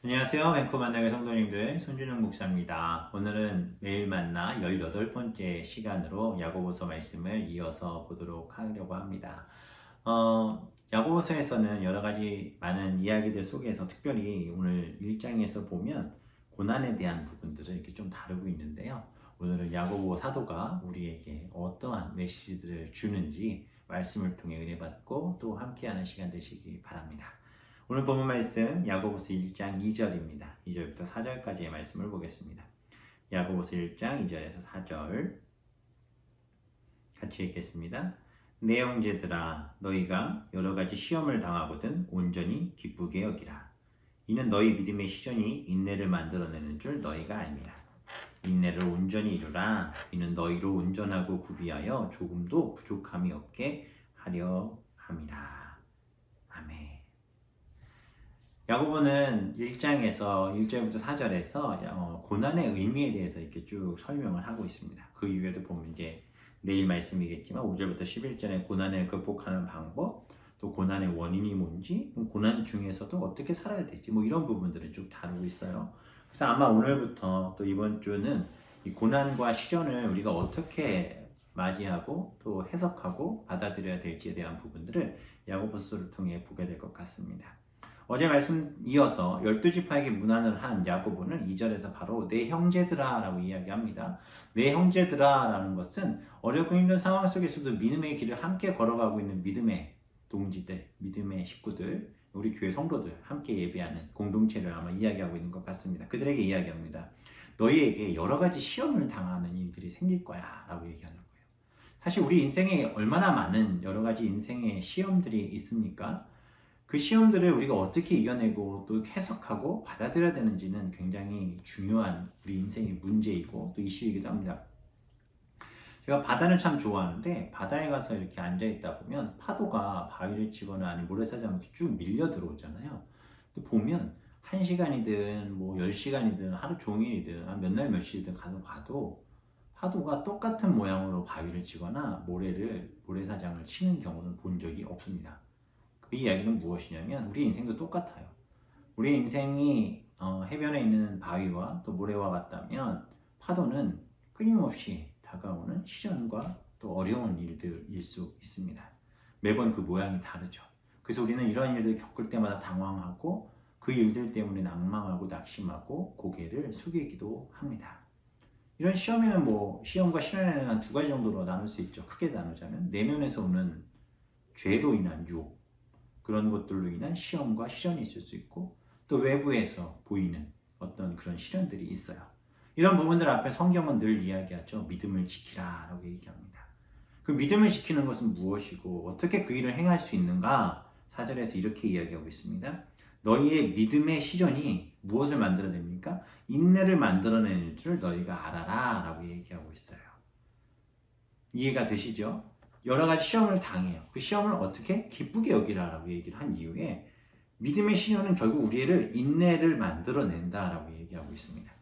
안녕하세요. 밴쿠 만나게 성도님들 손준영 목사입니다. 오늘은 매일 만나 18번째 시간으로 야고보서 말씀을 이어서 보도록 하려고 합니다. 야고보서에서는 여러 가지 많은 이야기들 속에서 특별히 오늘 1장에서 보면 고난에 대한 부분들을 이렇게 좀 다루고 있는데요. 오늘은 야고보 사도가 우리에게 어떠한 메시지들을 주는지 말씀을 통해 은혜 받고 또 함께하는 시간 되시기 바랍니다. 오늘 본문 말씀 야고보서 1장 2절입니다. 2절부터 4절까지의 말씀을 보겠습니다. 야고보서 1장 2절에서 4절 같이 읽겠습니다. 내 형제들아 너희가 여러 가지 시험을 당하거든 온전히 기쁘게 여기라. 이는 너희 믿음의 시련이 인내를 만들어내는 줄 너희가 알미라. 인내를 온전히 이루라. 이는 너희로 온전하고 구비하여 조금도 부족함이 없게 하려 함이라. 아멘. 야고보는 1장에서 1절부터 4절에서 고난의 의미에 대해서 이렇게 쭉 설명을 하고 있습니다. 그 이후에도 보면 이제 내일 말씀이겠지만 5절부터 11절에 고난을 극복하는 방법, 또 고난의 원인이 뭔지, 고난 중에서도 어떻게 살아야 될지 뭐 이런 부분들을 쭉 다루고 있어요. 그래서 아마 오늘부터 또 이번 주는 이 고난과 시련을 우리가 어떻게 맞이하고 또 해석하고 받아들여야 될지에 대한 부분들을 야고보서를 통해 보게 될 것 같습니다. 어제 말씀 이어서 12지파에게 문안을 한 야고보는 2절에서 바로 내 형제들아 라고 이야기합니다. 내 형제들아 라는 것은 어렵고 힘든 상황 속에서도 믿음의 길을 함께 걸어가고 있는 믿음의 동지들, 믿음의 식구들, 우리 교회 성도들 함께 예배하는 공동체를 아마 이야기하고 있는 것 같습니다. 그들에게 이야기합니다. 너희에게 여러 가지 시험을 당하는 일들이 생길 거야 라고 얘기하는 거예요. 사실 우리 인생에 얼마나 많은 여러 가지 인생의 시험들이 있습니까? 그 시험들을 우리가 어떻게 이겨내고 또 해석하고 받아들여야 되는지는 굉장히 중요한 우리 인생의 문제이고 또 이슈이기도 합니다. 제가 바다를 참 좋아하는데 바다에 가서 이렇게 앉아있다 보면 파도가 바위를 치거나 아니면 모래사장을 쭉 밀려 들어오잖아요. 근데 보면 1시간이든 뭐 10시간이든 하루 종일이든 몇 날 며칠이든 가서 봐도 파도가 똑같은 모양으로 바위를 치거나 모래사장을 치는 경우는 본 적이 없습니다. 그 이야기는 무엇이냐면 우리 인생도 똑같아요. 우리 인생이 해변에 있는 바위와 또 모래와 같다면 파도는 끊임없이 다가오는 시련과 또 어려운 일들일 수 있습니다. 매번 그 모양이 다르죠. 그래서 우리는 이런 일들을 겪을 때마다 당황하고 그 일들 때문에 낭망하고 낙심하고 고개를 숙이기도 합니다. 이런 시험에는 시험과 시련에는 한 두 가지 정도로 나눌 수 있죠. 크게 나누자면 내면에서 오는 죄로 인한 유혹, 그런 것들로 인한 시험과 시련이 있을 수 있고 또 외부에서 보이는 어떤 그런 시련들이 있어요. 이런 부분들 앞에 성경은 늘 이야기하죠. 믿음을 지키라 라고 얘기합니다. 그 믿음을 지키는 것은 무엇이고 어떻게 그 일을 행할 수 있는가? 4절에서 이렇게 이야기하고 있습니다. 너희의 믿음의 시련이 무엇을 만들어냅니까? 인내를 만들어내는 줄 너희가 알아라 라고 얘기하고 있어요. 이해가 되시죠? 여러 가지 시험을 당해요. 그 시험을 어떻게 기쁘게 여기라라고 얘기를 한 이후에 믿음의 시련은 결국 우리를 인내를 만들어낸다라고 얘기하고 있습니다.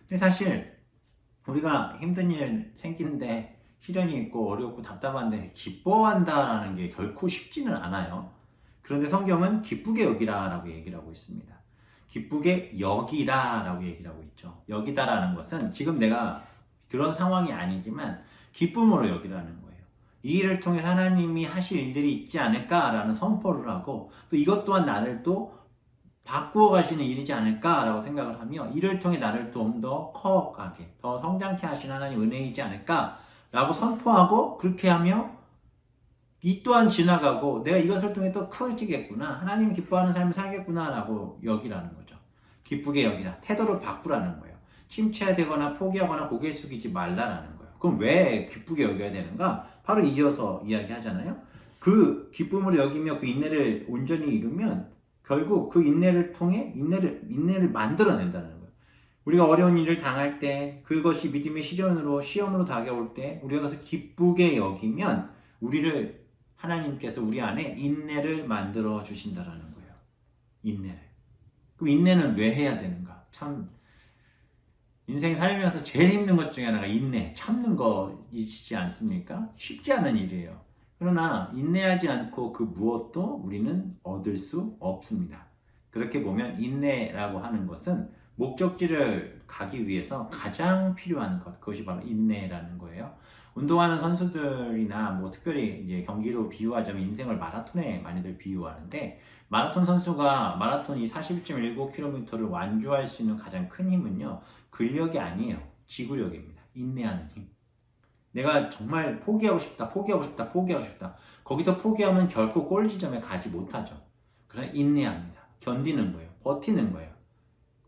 근데 사실 우리가 힘든 일 생기는데 시련이 있고 어렵고 답답한데 기뻐한다라는 게 결코 쉽지는 않아요. 그런데 성경은 기쁘게 여기라라고 얘기를 하고 있습니다. 기쁘게 여기라라고 얘기를 하고 있죠. 여기다라는 것은 지금 내가 그런 상황이 아니지만 기쁨으로 여기라는 거예요. 이 일을 통해 하나님이 하실 일들이 있지 않을까라는 선포를 하고 또 이것 또한 나를 또 바꾸어 가시는 일이지 않을까라고 생각을 하며 이를 통해 나를 좀 더 커가게 더 성장케 하시는 하나님 은혜이지 않을까라고 선포하고 그렇게 하며 이 또한 지나가고 내가 이것을 통해 또 커지겠구나 하나님 기뻐하는 삶을 살겠구나라고 여기라는 거죠. 기쁘게 여기라 태도를 바꾸라는 거예요. 침체되거나 포기하거나 고개 숙이지 말라라는 거예요. 그럼 왜 기쁘게 여겨야 되는가? 바로 이어서 이야기하잖아요. 그 기쁨으로 여기며 그 인내를 온전히 이루면 결국 그 인내를 통해 인내를 만들어낸다는 거예요. 우리가 어려운 일을 당할 때 그것이 믿음의 시험으로 다가올 때 우리가 그것을 기쁘게 여기면 우리를 하나님께서 우리 안에 인내를 만들어 주신다라는 거예요. 인내를. 그럼 인내는 왜 해야 되는가? 참 인생 살면서 제일 힘든 것 중에 하나가 인내, 참는 거이지 않습니까? 쉽지 않은 일이에요. 그러나 인내하지 않고 그 무엇도 우리는 얻을 수 없습니다. 그렇게 보면 인내라고 하는 것은 목적지를 가기 위해서 가장 필요한 것, 그것이 바로 인내라는 거예요. 운동하는 선수들이나 뭐 특별히 이제 경기로 비유하자면 인생을 마라톤에 많이들 비유하는데, 마라톤 선수가 마라톤 이 41.19km를 완주할 수 있는 가장 큰 힘은요, 근력이 아니에요. 지구력입니다. 인내하는 힘. 내가 정말 포기하고 싶다, 포기하고 싶다, 포기하고 싶다. 거기서 포기하면 결코 골 지점에 가지 못하죠. 그러나 인내합니다. 견디는 거예요. 버티는 거예요.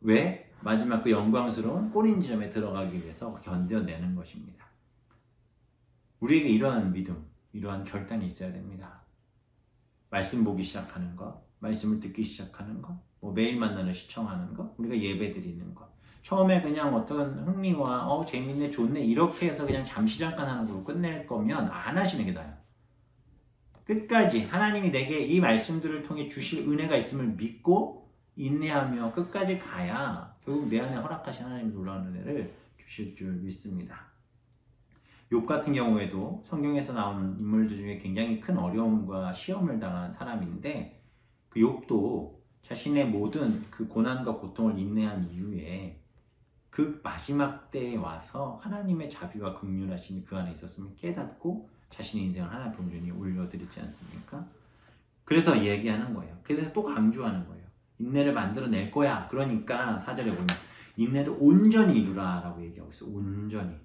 왜? 마지막 그 영광스러운 골인 지점에 들어가기 위해서 견뎌내는 것입니다. 우리에게 이러한 믿음, 이러한 결단이 있어야 됩니다. 말씀 보기 시작하는 것, 말씀을 듣기 시작하는 것, 뭐 매일 만나는 시청하는 것, 우리가 예배 드리는 것. 처음에 그냥 어떤 흥미와 재밌네, 좋네 이렇게 해서 그냥 잠시 잠깐 하는 걸로 끝낼 거면 안 하시는 게 나아요. 끝까지 하나님이 내게 이 말씀들을 통해 주실 은혜가 있음을 믿고 인내하며 끝까지 가야 결국 내 안에 허락하신 하나님의 놀라운 은혜를 주실 줄 믿습니다. 욥 같은 경우에도 성경에서 나오는 인물들 중에 굉장히 큰 어려움과 시험을 당한 사람인데, 그 욥도 자신의 모든 그 고난과 고통을 인내한 이후에 그 마지막 때에 와서 하나님의 자비와 긍휼하심이 그 안에 있었음을 깨닫고 자신의 인생을 하나님 본전에 올려드리지 않습니까? 그래서 얘기하는 거예요. 그래서 또 강조하는 거예요. 인내를 만들어낼 거야. 그러니까 4절에 보면 인내를 온전히 이루라 라고 얘기하고 있어요. 온전히.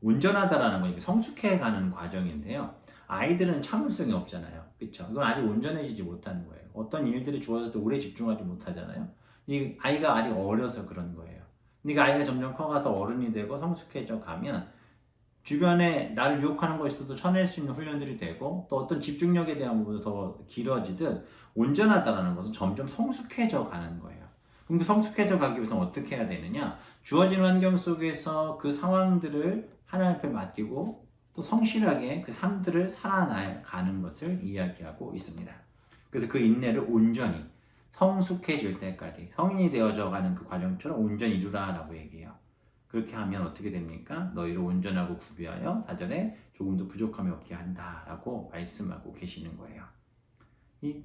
온전하다라는 건 성숙해가는 과정인데요. 아이들은 참을성이 없잖아요. 그렇죠? 이건 아직 온전해지지 못하는 거예요. 어떤 일들이 주어졌을 때 오래 집중하지 못하잖아요. 이 아이가 아직 어려서 그런 거예요. 그러니까 아이가 점점 커가서 어른이 되고 성숙해져 가면 주변에 나를 유혹하는 것이 있어도 쳐낼 수 있는 훈련들이 되고, 또 어떤 집중력에 대한 부분도 더 길어지듯 온전하다라는 것은 점점 성숙해져 가는 거예요. 그럼 그 성숙해져 가기 위해서는 어떻게 해야 되느냐? 주어진 환경 속에서 그 상황들을 하나님 앞에 맡기고 또 성실하게 그 삶들을 살아나가는 것을 이야기하고 있습니다. 그래서 그 인내를 온전히 성숙해질 때까지 성인이 되어져 가는 그 과정처럼 온전히 이루라 라고 얘기해요. 그렇게 하면 어떻게 됩니까? 너희를 온전하고 구비하여 4절에 조금도 부족함이 없게 한다 라고 말씀하고 계시는 거예요. 이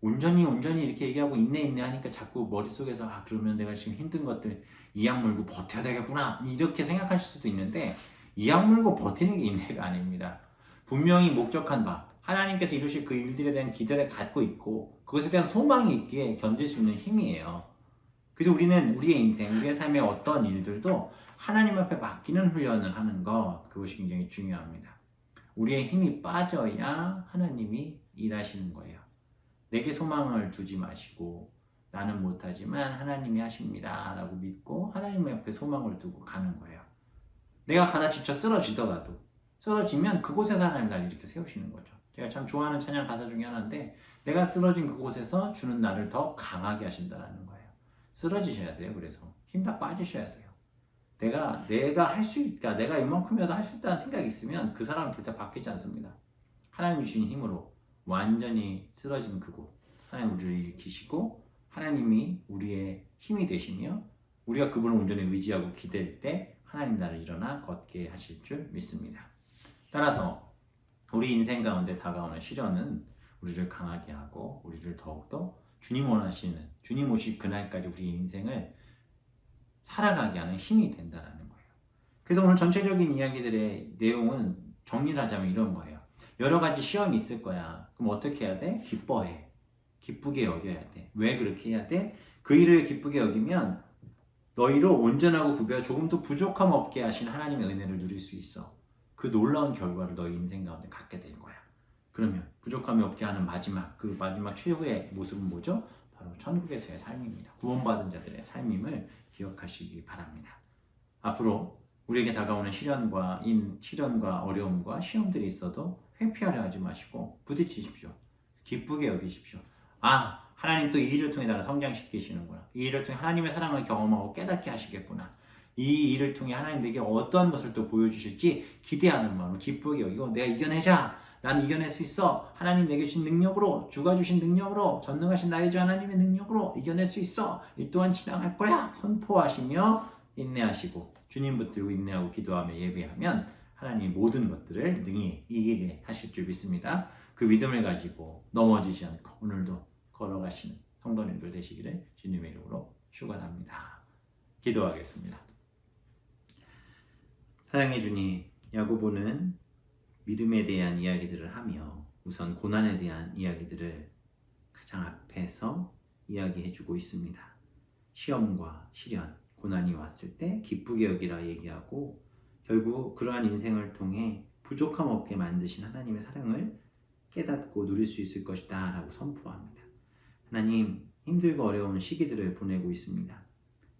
온전히 이렇게 얘기하고 인내 하니까 자꾸 머릿속에서 그러면 내가 지금 힘든 것들 이악 물고 버텨야 되겠구나 이렇게 생각하실 수도 있는데, 이악 물고 버티는 게 인내가 아닙니다. 분명히 목적한 바 하나님께서 이루실 그 일들에 대한 기대를 갖고 있고 그것에 대한 소망이 있기에 견딜 수 있는 힘이에요. 그래서 우리는 우리의 인생, 우리의 삶의 어떤 일들도 하나님 앞에 맡기는 훈련을 하는 것, 그것이 굉장히 중요합니다. 우리의 힘이 빠져야 하나님이 일하시는 거예요. 내게 소망을 두지 마시고 나는 못하지만 하나님이 하십니다 라고 믿고 하나님 앞에 소망을 두고 가는 거예요. 내가 가다 진짜 쓰러지더라도, 쓰러지면 그곳에서 하나님 나를 이렇게 세우시는 거죠. 제가 참 좋아하는 찬양 가사 중에 하나인데, 내가 쓰러진 그곳에서 주는 나를 더 강하게 하신다라는 거예요. 쓰러지셔야 돼요. 그래서 힘 다 빠지셔야 돼요. 내가 할 수 있다, 내가 이만큼이라도 할 수 있다는 생각이 있으면 그 사람은 절대 바뀌지 않습니다. 하나님이 주신 힘으로 완전히 쓰러진 그곳, 하나님 우리를 일으키시고 하나님이 우리의 힘이 되시며 우리가 그분을 온전히 의지하고 기댈 때 하나님 나를 일어나 걷게 하실 줄 믿습니다. 따라서 우리 인생 가운데 다가오는 시련은 우리를 강하게 하고 우리를 더욱더 주님 원하시는, 주님 오실 그날까지 우리 인생을 살아가게 하는 힘이 된다는 거예요. 그래서 오늘 전체적인 이야기들의 내용은 정리를 하자면 이런 거예요. 여러 가지 시험이 있을 거야. 그럼 어떻게 해야 돼? 기뻐해. 기쁘게 여겨야 돼. 왜 그렇게 해야 돼? 그 일을 기쁘게 여기면 너희를 온전하고 구별하여 조금도 부족함 없게 하신 하나님의 은혜를 누릴 수 있어. 그 놀라운 결과를 너희 인생 가운데 갖게 될 거야. 그러면 부족함이 없게 하는 그 마지막 최후의 모습은 뭐죠? 바로 천국에서의 삶입니다. 구원받은 자들의 삶임을 기억하시기 바랍니다. 앞으로 우리에게 다가오는 시련과 어려움과 시험들이 있어도 회피하려 하지 마시고 부딪히십시오. 기쁘게 여기십시오. 하나님 또 이 일을 통해 나를 성장시키시는구나. 이 일을 통해 하나님의 사랑을 경험하고 깨닫게 하시겠구나. 이 일을 통해 하나님 내게 어떤 것을 또 보여주실지 기대하는 마음으로 기쁘게 여기고, 내가 이겨내자. 나는 이겨낼 수 있어. 하나님 내게 주신 능력으로, 주가 주신 능력으로, 전능하신 나의 주 하나님의 능력으로 이겨낼 수 있어. 이 또한 지나갈 거야. 선포하시며 인내하시고 주님 붙들고 인내하고 기도하며 예배하면 하나님이 모든 것들을 능히 이기게 하실 줄 믿습니다. 그 믿음을 가지고 넘어지지 않고 오늘도 걸어가시는 성도님들 되시기를 주님의 이름으로 축원합니다. 기도하겠습니다. 사랑해 주님, 야고보는 믿음에 대한 이야기들을 하며 우선 고난에 대한 이야기들을 가장 앞에서 이야기해주고 있습니다. 시험과 시련, 고난이 왔을 때 기쁘게 여기라 얘기하고 결국 그러한 인생을 통해 부족함 없게 만드신 하나님의 사랑을 깨닫고 누릴 수 있을 것이다 라고 선포합니다. 하나님, 힘들고 어려운 시기들을 보내고 있습니다.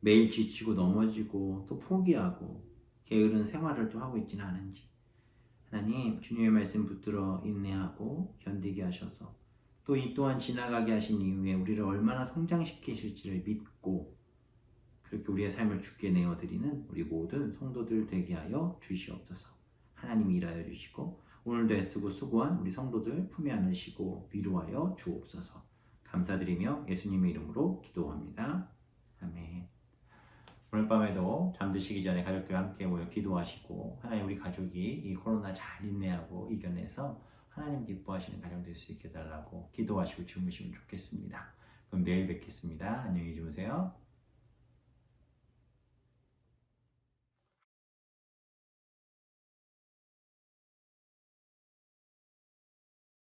매일 지치고 넘어지고 또 포기하고 게으른 생활을 또 하고 있지는 않은지 하나님, 주님의 말씀 붙들어 인내하고 견디게 하셔서 또 이 또한 지나가게 하신 이후에 우리를 얼마나 성장시키실지를 믿고 그렇게 우리의 삶을 주께 내어드리는 우리 모든 성도들 되게 하여 주시옵소서. 하나님이 일하여 주시고 오늘도 애쓰고 수고한 우리 성도들 품에 안으시고 위로하여 주옵소서. 감사드리며 예수님의 이름으로 기도합니다. 아멘. 오늘 밤에도 잠드시기 전에 가족들과 함께 모여 기도하시고 하나님 우리 가족이 이 코로나 잘 인내하고 이겨내서 하나님 기뻐하시는 가정 될 수 있게 해달라고 기도하시고 주무시면 좋겠습니다. 그럼 내일 뵙겠습니다. 안녕히 주무세요.